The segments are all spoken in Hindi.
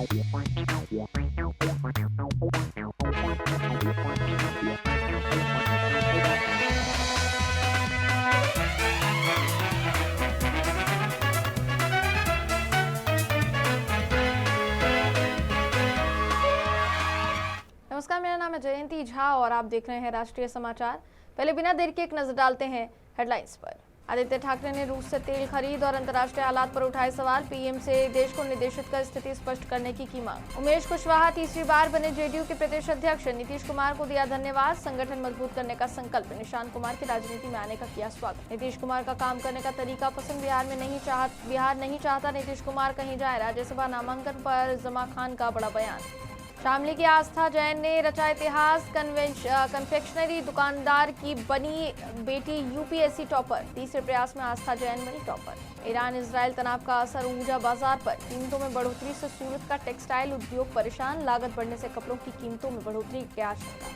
नमस्कार, मेरा नाम है जयंती झा और आप देख रहे हैं राष्ट्रीय समाचार। पहले बिना देर के एक नजर डालते हैं हेडलाइंस पर। आदित्य ठाकरे ने रूस से तेल खरीद और अंतर्राष्ट्रीय हालात पर उठाए सवाल। पीएम से देश को निर्देशित कर स्थिति स्पष्ट करने की मांग। उमेश कुशवाहा तीसरी बार बने जेडीयू के प्रदेश अध्यक्ष। नीतीश कुमार को दिया धन्यवाद। संगठन मजबूत करने का संकल्प। निशांत कुमार की राजनीति में आने का किया स्वागत। नीतीश कुमार का काम करने का तरीका पसंद। बिहार नहीं चाहता नीतीश कुमार कहीं जाए। राज्यसभा नामांकन पर जमा खान का बड़ा बयान। शामली की आस्था जैन ने रचा इतिहास। कन्फेक्शनरी दुकानदार की बनी बेटी यूपीएससी टॉपर। तीसरे प्रयास में आस्था जैन बनी टॉपर। ईरान इजराइल तनाव का असर ऊर्जा बाजार पर। कीमतों में बढ़ोतरी से सूरत का टेक्सटाइल उद्योग परेशान। लागत बढ़ने से कपड़ों की कीमतों में बढ़ोतरी की आशंका।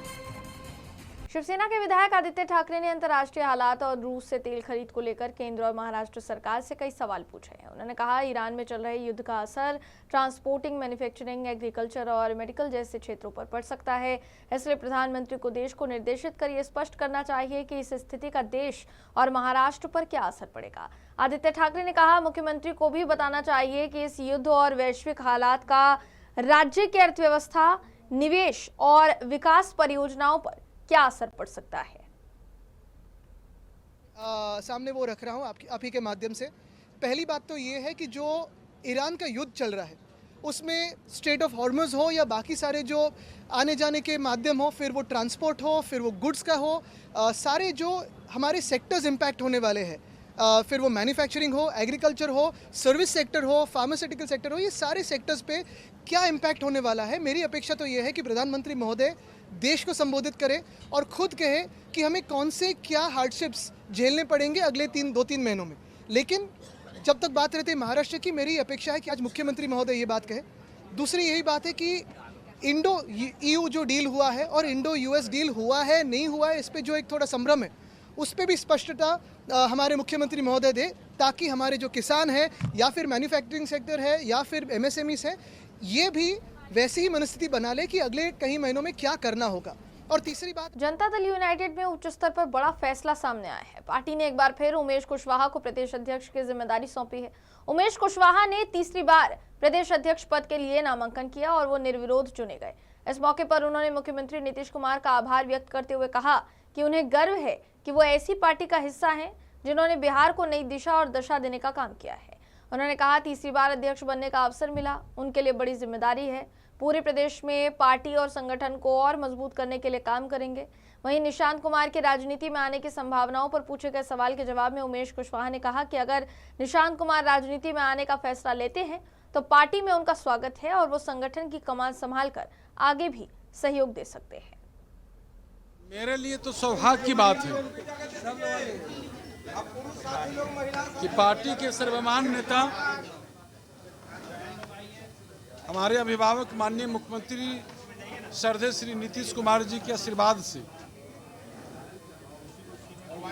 शिवसेना के विधायक आदित्य ठाकरे ने अंतर्राष्ट्रीय हालात और रूस से तेल खरीद को लेकर केंद्र और महाराष्ट्र सरकार से कई सवाल पूछे हैं। उन्होंने कहा, ईरान में चल रहे युद्ध का असर ट्रांसपोर्टिंग, मैन्युफैक्चरिंग, एग्रीकल्चर और मेडिकल जैसे क्षेत्रों पर पड़ सकता है। इसलिए प्रधानमंत्री को देश को निर्देशित कर ये स्पष्ट करना चाहिए कि इस स्थिति का देश और महाराष्ट्र पर क्या असर पड़ेगा। आदित्य ठाकरे ने कहा, मुख्यमंत्री को भी बताना चाहिए कि इस युद्ध और वैश्विक हालात का राज्य की अर्थव्यवस्था, निवेश और विकास परियोजनाओं पर क्या असर पड़ सकता है। सामने वो रख रहा हूँ आप ही के माध्यम से। पहली बात तो ये है कि जो ईरान का युद्ध चल रहा है उसमें स्ट्रेट ऑफ हॉर्मुज़ हो या बाकी सारे जो आने जाने के माध्यम हो, फिर वो ट्रांसपोर्ट हो, फिर वो गुड्स का हो, सारे जो हमारे सेक्टर्स इम्पैक्ट होने वाले हैं, फिर वो मैन्युफैक्चरिंग हो, एग्रीकल्चर हो, सर्विस सेक्टर हो, फार्मास्यूटिकल सेक्टर हो, ये सारे सेक्टर्स पे क्या इम्पैक्ट होने वाला है। मेरी अपेक्षा तो ये है कि प्रधानमंत्री महोदय देश को संबोधित करें और खुद कहे कि हमें कौन से क्या हार्डशिप्स झेलने पड़ेंगे अगले 2-3 महीनों में। लेकिन जब तक बात रहती है महाराष्ट्र की, मेरी अपेक्षा है कि आज मुख्यमंत्री महोदय ये बात कहे। दूसरी यही बात है कि इंडो EU जो डील हुआ है और इंडो US डील हुआ है नहीं हुआ है, इस पर जो एक थोड़ा संभ्रम है, उस पर भी स्पष्टता हमारे मुख्यमंत्री महोदय दे, ताकि हमारे जो किसान हैं या फिर मैन्युफैक्चरिंग सेक्टर है या फिर MSMEs है, ये भी वैसी ही मनस्थिति बना ले कि अगले कई महीनों में क्या करना होगा। और तीसरी बात, जनता दल यूनाइटेड में उच्च स्तर पर बड़ा फैसला सामने आया है। पार्टी ने एक बार फिर उमेश कुशवाहा को प्रदेश अध्यक्ष की जिम्मेदारी सौंपी है। उमेश कुशवाहा ने तीसरी बार प्रदेश अध्यक्ष पद के लिए नामांकन किया और वो निर्विरोध चुने गए। इस मौके पर उन्होंने मुख्यमंत्री नीतीश कुमार का आभार व्यक्त करते हुए कहा कि उन्हें गर्व है कि वो ऐसी पार्टी का हिस्सा है जिन्होंने बिहार को नई दिशा और दशा देने का काम किया है। उन्होंने कहा, तीसरी बार अध्यक्ष बनने का अवसर मिला, उनके लिए बड़ी जिम्मेदारी है। पूरे प्रदेश में पार्टी और संगठन को और मजबूत करने के लिए काम करेंगे। वहीं निशांत कुमार के राजनीति में आने की संभावनाओं पर पूछे गए सवाल के जवाब में उमेश कुशवाहा ने कहा कि अगर निशांत कुमार राजनीति में आने का फैसला लेते हैं तो पार्टी में उनका स्वागत है और वो संगठन की कमान संभालकर आगे भी सहयोग दे सकते हैं। मेरे लिए तो सौभाग्य की बात है कि पार्टी के सर्वमान्य नेता, हमारे अभिभावक माननीय मुख्यमंत्री श्रद्धेय श्री नीतीश कुमार जी के आशीर्वाद से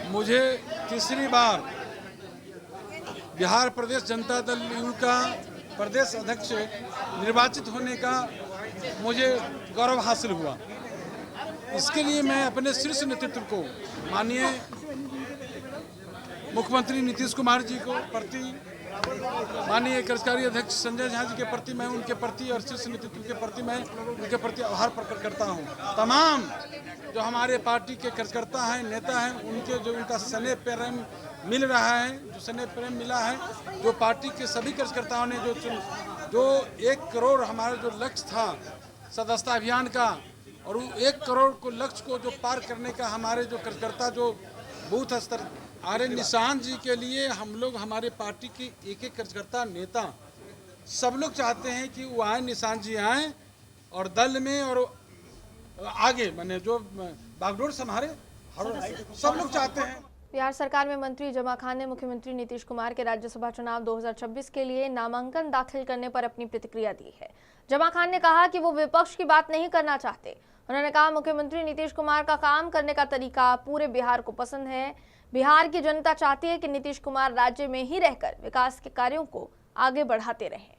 मुझे तीसरी बार बिहार प्रदेश जनता दल यू का प्रदेश अध्यक्ष निर्वाचित होने का मुझे गौरव हासिल हुआ। इसके लिए मैं अपने शीर्ष नेतृत्व को, माननीय मुख्यमंत्री नीतीश कुमार जी को प्रति, माननीय कार्यकारी अध्यक्ष संजय झा जी के प्रति, मैं उनके प्रति और शीर्ष नेतृत्व के प्रति मैं उनके प्रति आभार प्रकट करता हूं। तमाम जो हमारे पार्टी के कार्यकर्ता हैं, नेता हैं, उनके जो उनका स्नेह प्रेम मिल रहा है, जो स्नेह प्रेम मिला है, जो पार्टी के सभी कार्यकर्ताओं ने जो 1 करोड़ हमारा जो लक्ष्य था सदस्यता अभियान का, और 1 करोड़ को लक्ष्य को जो पार करने का हमारे जो कार्यकर्ता जो बूथ स्तर, आर्य निशांत जी के लिए हम लोग, हमारे पार्टी के एक कार्यकर्ता, नेता, सब लोग चाहते हैं कि वो आए, निशांत जी आए और दल में और आगे माने जो बागडोर संभाले, सब लोग चाहते हैं। बिहार सरकार में मंत्री जमा खान ने मुख्यमंत्री नीतीश कुमार के राज्यसभा चुनाव 2026 के लिए नामांकन दाखिल करने पर अपनी प्रतिक्रिया दी है। जमा खान ने कहा कि वो विपक्ष की बात नहीं करना चाहते। उन्होंने कहा, मुख्यमंत्री नीतीश कुमार का काम करने का तरीका पूरे बिहार को पसंद है। बिहार की जनता चाहती है कि नीतीश कुमार राज्य में ही रहकर विकास के कार्यों को आगे बढ़ाते रहें।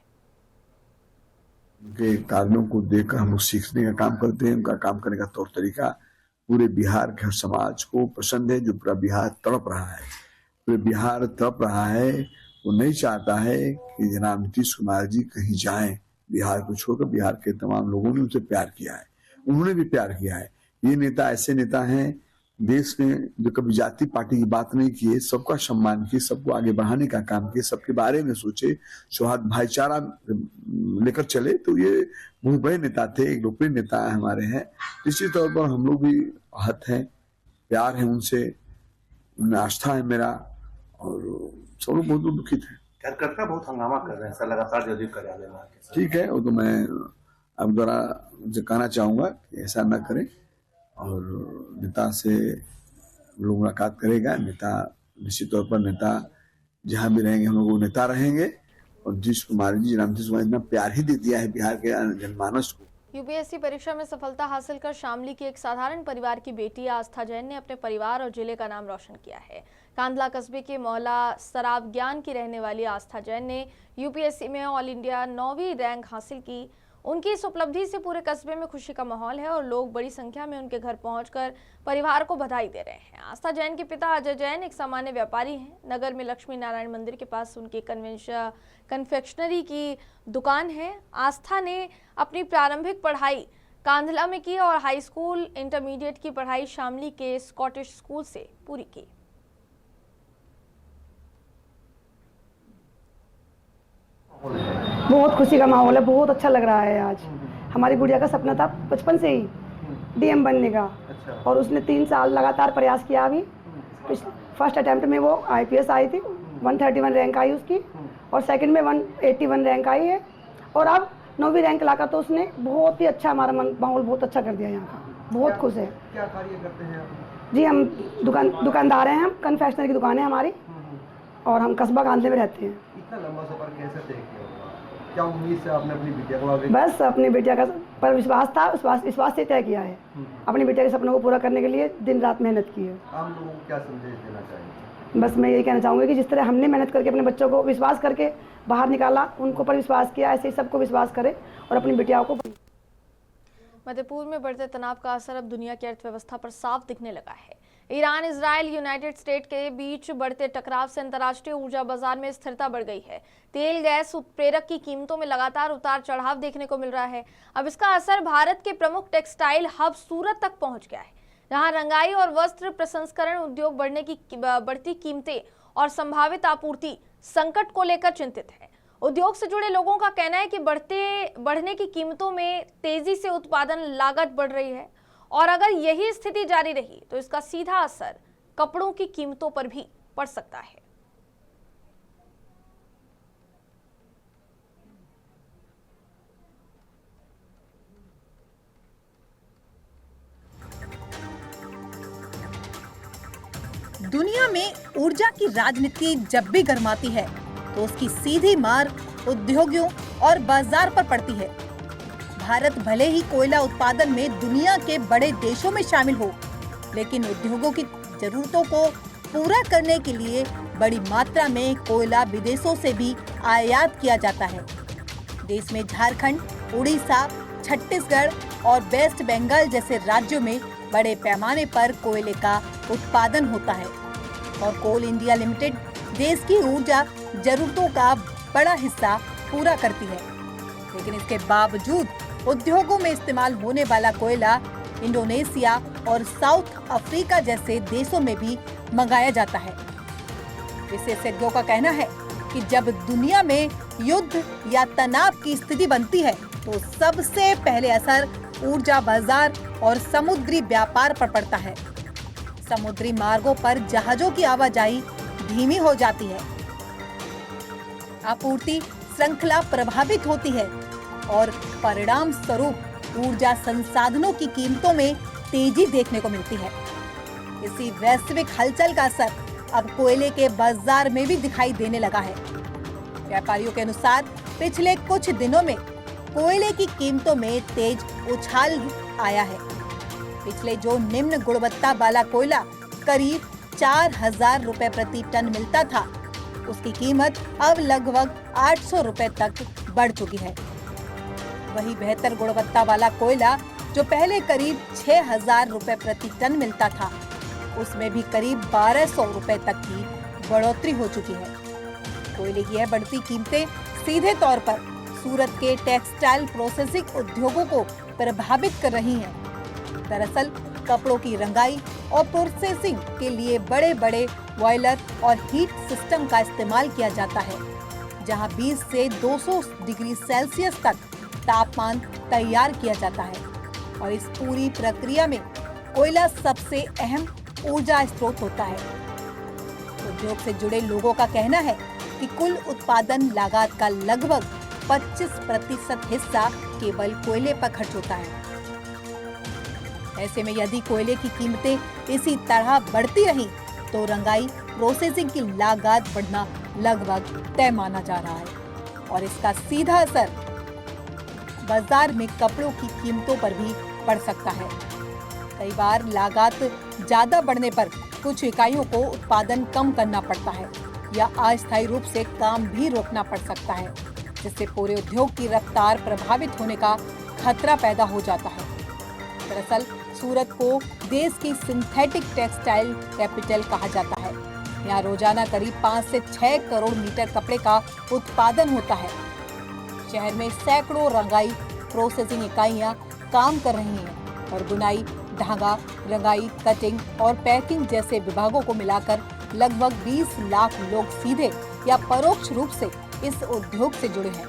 उनके कार्यों को देखकर हम लोग सीखने का काम करते हैं। उनका काम करने का तौर तरीका पूरे बिहार के हर समाज को पसंद है। जो पूरा बिहार तड़प रहा है, पूरे बिहार तड़प रहा है, वो नहीं चाहता है कि जनाब नीतीश कुमार जी कहीं जाएं। बिहार को छोड़कर बिहार के तमाम लोगों ने उनसे प्यार किया है, उन्होंने भी प्यार किया है। ये नेता ऐसे नेता हैं देश में जो कभी जाति पार्टी की बात नहीं किए, सबका सम्मान किए, सबको आगे बढ़ाने का काम किए, सबके बारे में सोचे, सौहार्द भाईचारा लेकर चले। तो ये बहुत बड़े नेता थे, एक लोकप्रिय नेता हमारे हैं। निश्चित तौर पर हम लोग भी आहत हैं, प्यार है उनसे, उनमें आस्था है मेरा, और सब लोग बहुत दुखित हैं। कार्यकर्ता बहुत हंगामा कर रहे हैं सर लगातार जदयू कार्यालय में। ठीक है, वो तो मैं अब द्वारा कहना चाहूंगा कि ऐसा न करें, और नेता से लोग मुलाकात करेगा। नेता निश्चित तौर पर नेता जहां भी रहेंगे हम लोग वो नेता रहेंगे। और नीतीश कुमार जी इतना प्यार ही दे दिया है बिहार के जनमानस को। यूपीएससी परीक्षा में सफलता हासिल कर शामली की एक साधारण परिवार की बेटी आस्था जैन ने अपने परिवार और जिले का नाम रोशन किया है। कांदला कस्बे के मोहल्ला सराब ज्ञान की रहने वाली आस्था जैन ने यूपीएससी में ऑल इंडिया 9वीं रैंक हासिल की। उनकी इस उपलब्धि से पूरे कस्बे में खुशी का माहौल है और लोग बड़ी संख्या में उनके घर पहुंचकर परिवार को बधाई दे रहे हैं। आस्था जैन के पिता अजय जैन एक सामान्य व्यापारी हैं। नगर में लक्ष्मी नारायण मंदिर के पास उनकी कन्फेक्शनरी की दुकान है। आस्था ने अपनी प्रारंभिक पढ़ाई कांधला में की और हाई स्कूल इंटरमीडिएट की पढ़ाई शामली के स्कॉटिश स्कूल से पूरी की। बहुत खुशी का माहौल है, बहुत अच्छा लग रहा है। आज हमारी गुड़िया का सपना था बचपन से ही डीएम बनने का। और उसने 3 साल लगातार प्रयास किया। अभी फर्स्ट अटेम्प्ट में वो आईपीएस आई थी, 131 रैंक आई उसकी, और सेकंड में 181 रैंक आई है। और अब 9वीं रैंक लाकर तो उसने बहुत ही अच्छा, हमारा माहौल बहुत अच्छा कर दिया यहाँ का। बहुत खुश है। क्या कार्य करते हैं आप? जी हम दुकानदार हैं, हम कन्फेक्शनरी की दुकान है हमारी, और हम कस्बा कांधले में रहते हैं। इतना लंबा सफर कैसे तय किया? क्या उम्मीद से आपने अपनी बिटिया को आगे? बस अपनी बिटिया का पर विश्वास था, विश्वास से तय किया है। अपनी बिटिया के सपनों को पूरा करने के लिए दिन रात मेहनत की है। आम लोगों को क्या संदेश देना चाहिए? बस मैं यही कहना चाहूँगी कि जिस तरह हमने मेहनत करके अपने बच्चों को विश्वास करके बाहर निकाला, उनको पर विश्वास किया, ऐसे ही सबको विश्वास करें और अपनी बिटियाओं को। मध्यपूर्व में बढ़ते तनाव का असर अब दुनिया की अर्थव्यवस्था पर साफ दिखने लगा है। ईरान, इजराइल, यूनाइटेड स्टेट के बीच बढ़ते टकराव से अंतर्राष्ट्रीय ऊर्जा बाजार में स्थिरता बढ़ गई है। तेल गैस उत्प्रेरक की कीमतों में लगातार उतार चढ़ाव देखने को मिल रहा है। अब इसका असर भारत के प्रमुख टेक्सटाइल हब सूरत तक पहुंच गया है, जहां रंगाई और वस्त्र प्रसंस्करण उद्योग बढ़ती कीमतें और संभावित आपूर्ति संकट को लेकर चिंतित है। उद्योग से जुड़े लोगों का कहना है कि बढ़ने की कीमतों में तेजी से उत्पादन लागत बढ़ रही है, और अगर यही स्थिति जारी रही तो इसका सीधा असर कपड़ों की कीमतों पर भी पड़ सकता है। दुनिया में ऊर्जा की राजनीति जब भी गर्माती है तो उसकी सीधी मार उद्योगों और बाजार पर पड़ती है। भारत भले ही कोयला उत्पादन में दुनिया के बड़े देशों में शामिल हो, लेकिन उद्योगों की जरूरतों को पूरा करने के लिए बड़ी मात्रा में कोयला विदेशों से भी आयात किया जाता है। देश में झारखंड, उड़ीसा, छत्तीसगढ़ और वेस्ट बंगाल जैसे राज्यों में बड़े पैमाने पर कोयले का उत्पादन होता है, और कोल इंडिया लिमिटेड देश की ऊर्जा जरूरतों का बड़ा हिस्सा पूरा करती है। लेकिन इसके बावजूद उद्योगों में इस्तेमाल होने वाला कोयला इंडोनेशिया और साउथ अफ्रीका जैसे देशों में भी मंगाया जाता है। विशेषज्ञों का कहना है कि जब दुनिया में युद्ध या तनाव की स्थिति बनती है तो सबसे पहले असर ऊर्जा बाजार और समुद्री व्यापार पर पड़ता है। समुद्री मार्गों पर जहाजों की आवाजाही धीमी हो जाती है, आपूर्ति श्रृंखला प्रभावित होती है और परिणाम स्वरूप ऊर्जा संसाधनों की कीमतों में तेजी देखने को मिलती है। इसी वैश्विक हलचल का असर अब कोयले के बाजार में भी दिखाई देने लगा है। व्यापारियों के अनुसार पिछले कुछ दिनों में कोयले की कीमतों में तेज उछाल आया है। पिछले जो निम्न गुणवत्ता वाला कोयला करीब 4,000 रुपए प्रति टन मिलता था, उसकी कीमत अब लगभग 800 रुपए तक बढ़ चुकी है। वही बेहतर गुणवत्ता वाला कोयला जो पहले करीब 6,000 रुपए प्रति टन मिलता था, उसमें भी करीब 1,200 रुपए तक की बढ़ोतरी हो चुकी है। कोयले की यह बढ़ती कीमतें सीधे तौर पर सूरत के टेक्सटाइल प्रोसेसिंग उद्योगों को प्रभावित कर रही हैं। दरअसल कपड़ों की रंगाई और प्रोसेसिंग के लिए बड़े बड़े बॉयलर और हीट सिस्टम का इस्तेमाल किया जाता है, जहां 20 से 200 डिग्री सेल्सियस तक तापमान तैयार किया जाता है। और इस पूरी प्रक्रिया में कोयला सबसे अहम ऊर्जा स्रोत होता है। उद्योग से जुड़े लोगों का कहना है कि कुल उत्पादन लागत का लगभग 25% हिस्सा केवल कोयले पर खर्च होता है। ऐसे में यदि कोयले की कीमतें इसी तरह बढ़ती रहीं, तो रंगाई प्रोसेसिंग की लागत बढ़ना लगभग तय माना जा रहा है और इसका सीधा असर बाजार में कपड़ों की कीमतों पर भी पड़ सकता है। कई बार लागत ज्यादा बढ़ने पर कुछ इकाइयों को उत्पादन कम करना पड़ता है या अस्थायी रूप से काम भी रोकना पड़ सकता है, जिससे पूरे उद्योग की रफ्तार प्रभावित होने का खतरा पैदा हो जाता है। दरअसल सूरत को देश की सिंथेटिक टेक्सटाइल कैपिटल कहा जाता है। यहाँ रोजाना करीब 5 से 6 करोड़ मीटर कपड़े का उत्पादन होता है। शहर में सैकड़ों रंगाई प्रोसेसिंग इकाइयाँ काम कर रही हैं और बुनाई, धागा, रंगाई, कटिंग और पैकिंग जैसे विभागों को मिलाकर लगभग 20 लाख लोग सीधे या परोक्ष रूप से इस उद्योग से जुड़े हैं।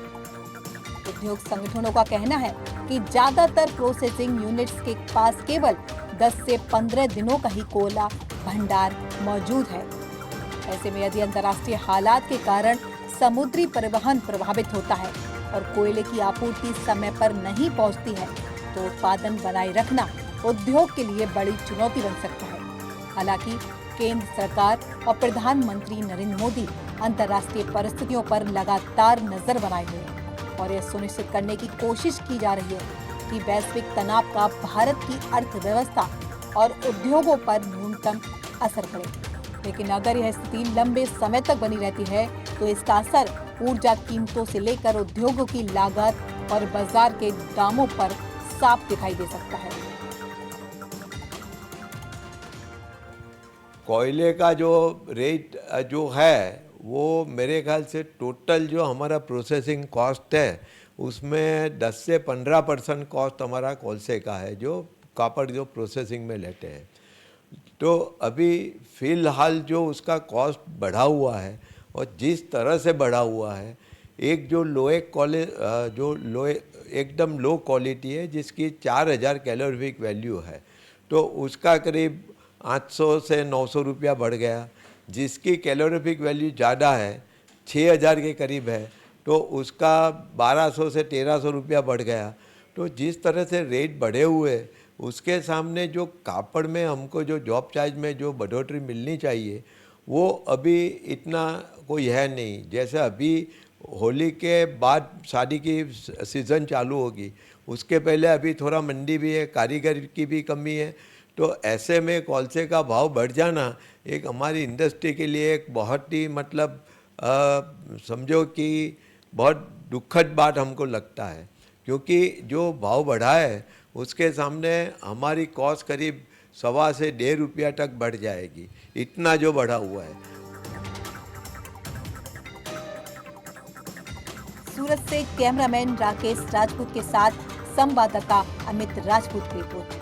उद्योग संगठनों का कहना है कि ज्यादातर प्रोसेसिंग यूनिट्स के पास केवल 10 से 15 दिनों का ही कोयला भंडार मौजूद है। ऐसे में यदि अंतर्राष्ट्रीय हालात के कारण समुद्री परिवहन प्रभावित होता है और कोयले की आपूर्ति समय पर नहीं पहुंचती है, तो उत्पादन बनाए रखना उद्योग के लिए बड़ी चुनौती बन सकता है। हालांकि केंद्र सरकार और प्रधानमंत्री नरेंद्र मोदी अंतर्राष्ट्रीय परिस्थितियों पर लगातार नजर बनाए हुए हैं और यह सुनिश्चित करने की कोशिश की जा रही है कि वैश्विक तनाव का भारत की अर्थव्यवस्था और उद्योगों पर न्यूनतम असर पड़े। लेकिन अगर यह स्थिति लंबे समय तक बनी रहती है, तो इसका असर ऊर्जा कीमतों से लेकर उद्योगों की लागत और बाजार के दामों पर साफ दिखाई दे सकता है। कोयले का जो रेट जो है वो मेरे ख्याल से टोटल जो हमारा प्रोसेसिंग कॉस्ट है उसमें 10 से 15% कॉस्ट हमारा कोलसे का है, जो कॉपर जो प्रोसेसिंग में लेते हैं। तो अभी फ़िलहाल जो उसका कॉस्ट बढ़ा हुआ है और जिस तरह से बढ़ा हुआ है, एक जो एकदम लो क्वालिटी है जिसकी 4000 कैलोरीफिक वैल्यू है, तो उसका करीब 800 से 900 रुपया बढ़ गया। जिसकी कैलोरीफिक वैल्यू ज़्यादा है, 6000 के करीब है, तो उसका 1200 से 1300 रुपया बढ़ गया। तो जिस तरह से रेट बढ़े हुए, उसके सामने जो कापड़ में हमको जो जॉब चार्ज में जो बढ़ोतरी मिलनी चाहिए, वो अभी इतना कोई है नहीं। जैसे अभी होली के बाद शादी की सीज़न चालू होगी, उसके पहले अभी थोड़ा मंदी भी है, कारीगर की भी कमी है। तो ऐसे में कोलसे का भाव बढ़ जाना एक हमारी इंडस्ट्री के लिए एक बहुत ही मतलब समझो कि बहुत दुखद बात हमको लगता है, क्योंकि जो भाव बढ़ा है उसके सामने हमारी कॉस्ट करीब 1.25 से 1.5 रुपया तक बढ़ जाएगी, इतना जो बढ़ा हुआ है। सूरत से कैमरामैन राकेश राजपूत के साथ संवाददाता अमित राजपूत की रिपोर्ट।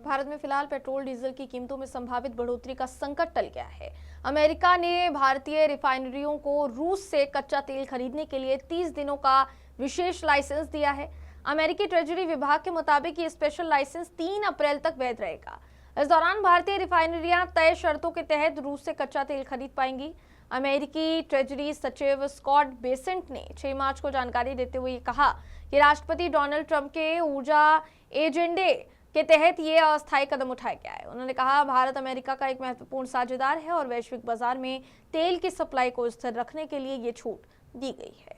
भारत में फिलहाल पेट्रोल डीजल की कीमतों में संभावित बढ़ोतरी का संकट टल गया है। अमेरिका ने भारतीय रिफाइनरियों को रूस से कच्चा तेल खरीदने के लिए 30 दिनों का विशेष लाइसेंस दिया है। अमेरिकी ट्रेजरी विभाग के मुताबिक ये स्पेशल लाइसेंस 3 अप्रैल तक वैध रहेगा। इस दौरान भारतीय रिफाइनरियां तय शर्तों के तहत रूस से कच्चा तेल खरीद पाएंगी। अमेरिकी ट्रेजरी सचिव स्कॉट बेसेंट ने 6 मार्च को जानकारी देते हुए कहा कि राष्ट्रपति डोनाल्ड ट्रंप के ऊर्जा एजेंडे के तहत ये अस्थायी कदम उठाया गया है। उन्होंने कहा, भारत अमेरिका का एक महत्वपूर्ण साझेदार है और वैश्विक बाजार में तेल की सप्लाई को स्थिर रखने के लिए ये छूट दी गई है।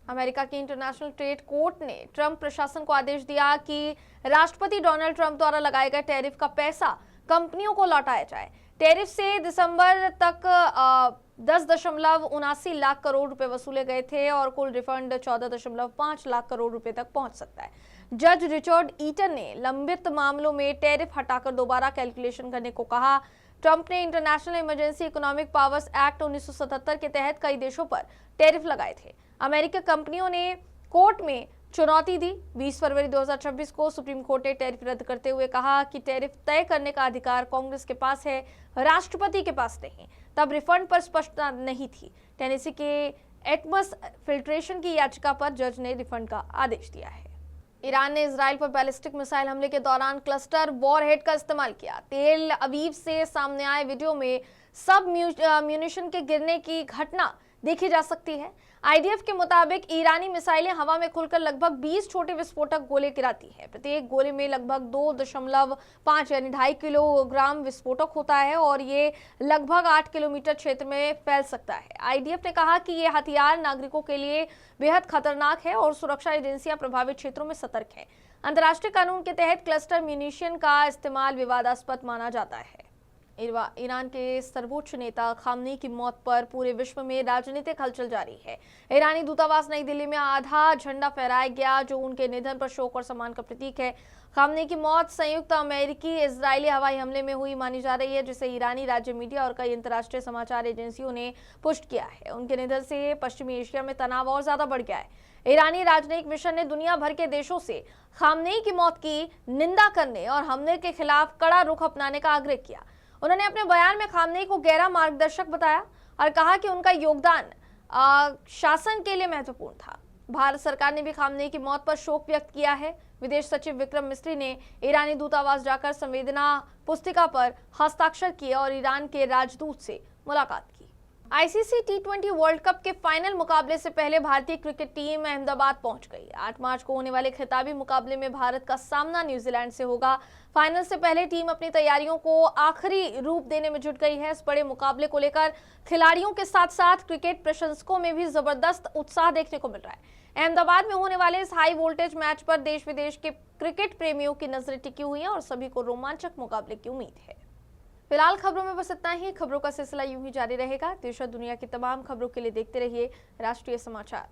अमेरिका की इंटरनेशनल ट्रेड कोर्ट ने ट्रंप प्रशासन को आदेश दिया कि राष्ट्रपति डोनाल्ड ट्रंप द्वारा लगाए गए टैरिफ का पैसा कंपनियों को लौटाया जाए। टैरिफ से दिसंबर तक 10.79 लाख करोड़ रुपए वसूले गए थे और कुल रिफंड 14.5 लाख करोड़ रुपए तक पहुंच सकता है। जज रिचर्ड ईटन ने लंबित मामलों में टैरिफ हटाकर दोबारा कैलकुलेशन करने को कहा। ट्रंप ने international emergency economic powers act 1977 के तहत कई देशों पर टैरिफ लगाए थे। अमेरिकी कंपनियों ने कोर्ट में चुनौती दी। 20 फरवरी 2026 को सुप्रीम कोर्ट ने टैरिफ रद्द करते हुए कहा कि टैरिफ तय करने का अधिकार कांग्रेस के पास है, राष्ट्रपति के पास नहीं। तब रिफंड पर स्पष्टता नहीं थी। टेनेसी के एटमस फिल्ट्रेशन की याचिका पर जज ने रिफंड का आदेश दिया है। ईरान ने इजराइल पर बैलिस्टिक मिसाइल हमले के दौरान क्लस्टर वॉरहेड का इस्तेमाल किया। तेल अवीव से सामने आए वीडियो में सब म्यूनिशन के गिरने की घटना देखी जा सकती है। आईडीएफ के मुताबिक ईरानी मिसाइलें हवा में खुलकर लगभग 20 छोटे विस्फोटक गोले गिराती है। प्रत्येक गोले में लगभग 2.5 यानी 2.5 किलोग्राम विस्फोटक होता है और ये लगभग 8 किलोमीटर क्षेत्र में फैल सकता है। आईडीएफ ने कहा कि ये हथियार नागरिकों के लिए बेहद खतरनाक है और सुरक्षा एजेंसियां प्रभावित क्षेत्रों में सतर्क हैं। अंतर्राष्ट्रीय कानून के तहत क्लस्टर म्यूनिशन का इस्तेमाल विवादास्पद माना जाता है। ईरान के सर्वोच्च नेता खामनेई की मौत पर पूरे विश्व में राजनीतिक हलचल जारी है। ईरानी दूतावास नई दिल्ली में आधा झंडा फहराया गया जो उनके निधन पर शोक और सम्मान का प्रतीक है। खामनेई की मौत संयुक्त अमेरिकी इजरायली हवाई हमले में हुई मानी जा रही है, जिसे ईरानी राज्य मीडिया और कई अंतर्राष्ट्रीय समाचार एजेंसियों ने पुष्ट किया है। उनके निधन से पश्चिमी एशिया में तनाव और ज्यादा बढ़ गया है। ईरानी राजनयिक मिशन ने दुनिया भर के देशों से खामनेई की मौत की निंदा करने और हमले के खिलाफ कड़ा रुख अपनाने का आग्रह किया। उन्होंने अपने बयान में खामनेई को गहरा मार्गदर्शक बताया और कहा कि उनका योगदान शासन के लिए महत्वपूर्ण था। भारत सरकार ने भी खामनेई की मौत पर शोक व्यक्त किया है। विदेश सचिव विक्रम मिस्री ने ईरानी दूतावास जाकर संवेदना पुस्तिका पर हस्ताक्षर किए और ईरान के राजदूत से मुलाकात की। आईसीसी टी20 वर्ल्ड कप के फाइनल मुकाबले से पहले भारतीय क्रिकेट टीम अहमदाबाद पहुंच गई। 8 मार्च को होने वाले खिताबी मुकाबले में भारत का सामना न्यूजीलैंड से होगा। फाइनल से पहले टीम अपनी तैयारियों को आखिरी रूप देने में जुट गई है। इस बड़े मुकाबले को लेकर खिलाड़ियों के साथ साथ क्रिकेट प्रशंसकों में भी जबरदस्त उत्साह देखने को मिल रहा है। अहमदाबाद में होने वाले इस हाई वोल्टेज मैच पर देश विदेश के क्रिकेट प्रेमियों की नजरें टिकी हुई हैं और सभी को रोमांचक मुकाबले की उम्मीद है। फिलहाल खबरों में बस इतना ही। खबरों का सिलसिला यूं ही जारी रहेगा। देश और दुनिया की तमाम खबरों के लिए देखते रहिए राष्ट्रीय समाचार।